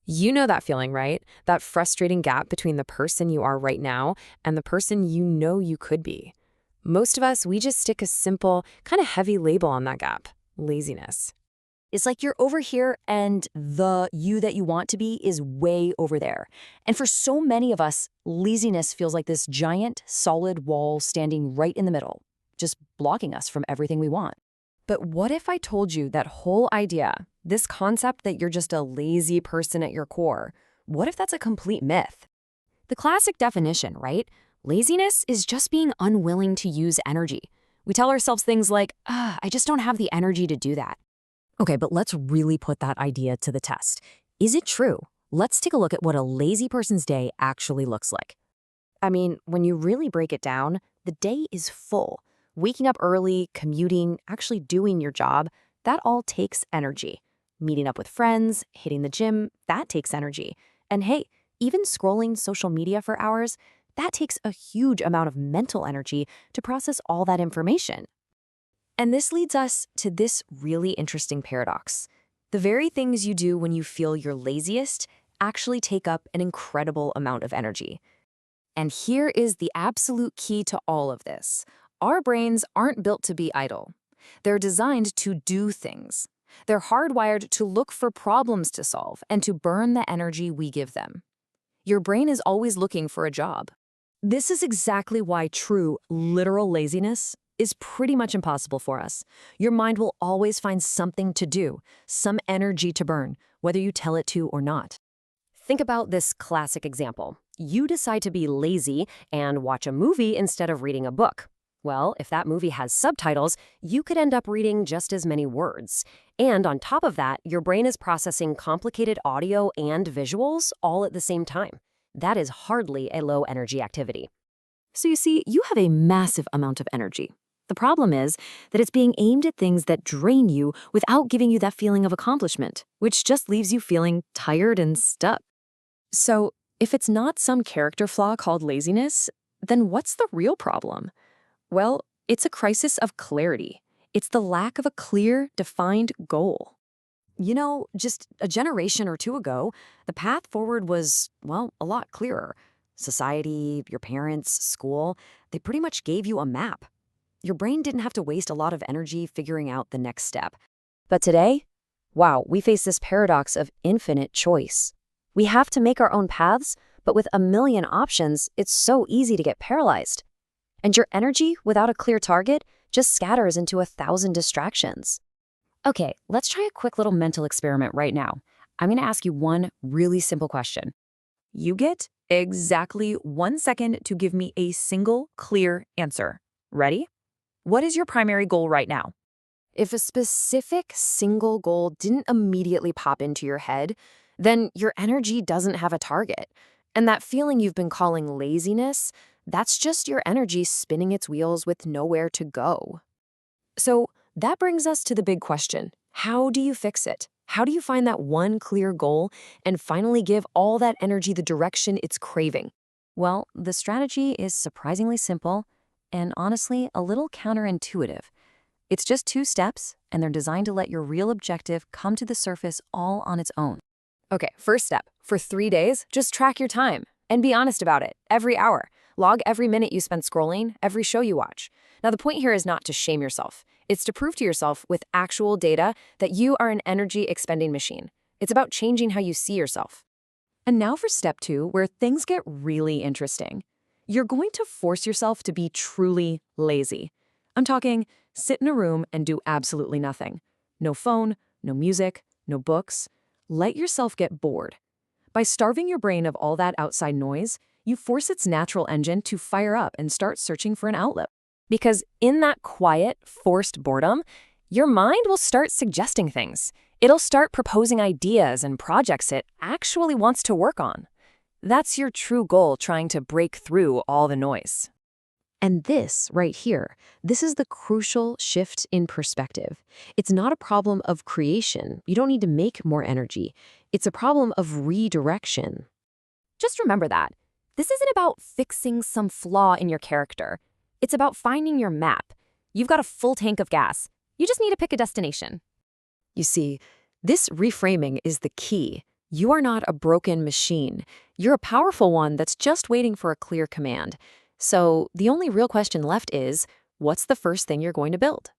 You know that feeling, right? That frustrating gap between the person you are right now and the person you know you could be. Most of us, we just stick a simple, kind of heavy label on that gap: laziness. It's like you're over here and the you that you want to be is way over there. And for so many of us, laziness feels like this giant, solid wall standing right in the middle, just blocking us from everything we want. But what if I told you that whole idea, this concept that you're just a lazy person at your core, what if that's a complete myth? The classic definition, right? Laziness is just being unwilling to use energy. We tell ourselves things like, I just don't have the energy to do that. Okay, but let's really put that idea to the test. Is it true? Let's take a look at what a lazy person's day actually looks like. I mean, when you really break it down, the day is full. Waking up early, commuting, actually doing your job, that all takes energy. Meeting up with friends, hitting the gym, that takes energy. And hey, even scrolling social media for hours, that takes a huge amount of mental energy to process all that information. And this leads us to this really interesting paradox. The very things you do when you feel your laziest actually take up an incredible amount of energy. And here is the absolute key to all of this. Our brains aren't built to be idle. They're designed to do things. They're hardwired to look for problems to solve and to burn the energy we give them. Your brain is always looking for a job. This is exactly why true, literal laziness is pretty much impossible for us. Your mind will always find something to do, some energy to burn, whether you tell it to or not. Think about this classic example. You decide to be lazy and watch a movie instead of reading a book. Well, if that movie has subtitles, you could end up reading just as many words. And on top of that, your brain is processing complicated audio and visuals all at the same time. That is hardly a low-energy activity. So you see, you have a massive amount of energy. The problem is that it's being aimed at things that drain you without giving you that feeling of accomplishment, which just leaves you feeling tired and stuck. So, if it's not some character flaw called laziness, then what's the real problem? Well, it's a crisis of clarity. It's the lack of a clear, defined goal. You know, just a generation or two ago, the path forward was, well, a lot clearer. Society, your parents, school, they pretty much gave you a map. Your brain didn't have to waste a lot of energy figuring out the next step. But today, wow, we face this paradox of infinite choice. We have to make our own paths, but with a million options, it's so easy to get paralyzed. And your energy, without a clear target, just scatters into 1,000 distractions. Okay, let's try a quick little mental experiment right now. I'm going to ask you one really simple question. You get exactly 1 second to give me a single, clear answer. Ready? What is your primary goal right now? If a specific single goal didn't immediately pop into your head, then your energy doesn't have a target. And that feeling you've been calling laziness, that's just your energy spinning its wheels with nowhere to go. So that brings us to the big question. How do you fix it? How do you find that one clear goal and finally give all that energy the direction it's craving? Well, the strategy is surprisingly simple and honestly a little counterintuitive. It's just 2 steps, and they're designed to let your real objective come to the surface all on its own. Okay, first step. For 3 days, just track your time and be honest about it every hour. Log every minute you spend scrolling, every show you watch. Now, the point here is not to shame yourself. It's to prove to yourself with actual data that you are an energy expending machine. It's about changing how you see yourself. And now for step 2, where things get really interesting. You're going to force yourself to be truly lazy. I'm talking sit in a room and do absolutely nothing. No phone, no music, no books. Let yourself get bored. By starving your brain of all that outside noise, you force its natural engine to fire up and start searching for an outlet. Because in that quiet, forced boredom, your mind will start suggesting things. It'll start proposing ideas and projects it actually wants to work on. That's your true goal, trying to break through all the noise. And this right here, this is the crucial shift in perspective. It's not a problem of creation. You don't need to make more energy. It's a problem of redirection. Just remember that. This isn't about fixing some flaw in your character. It's about finding your map. You've got a full tank of gas. You just need to pick a destination. You see, this reframing is the key. You are not a broken machine. You're a powerful one that's just waiting for a clear command. So the only real question left is, what's the first thing you're going to build?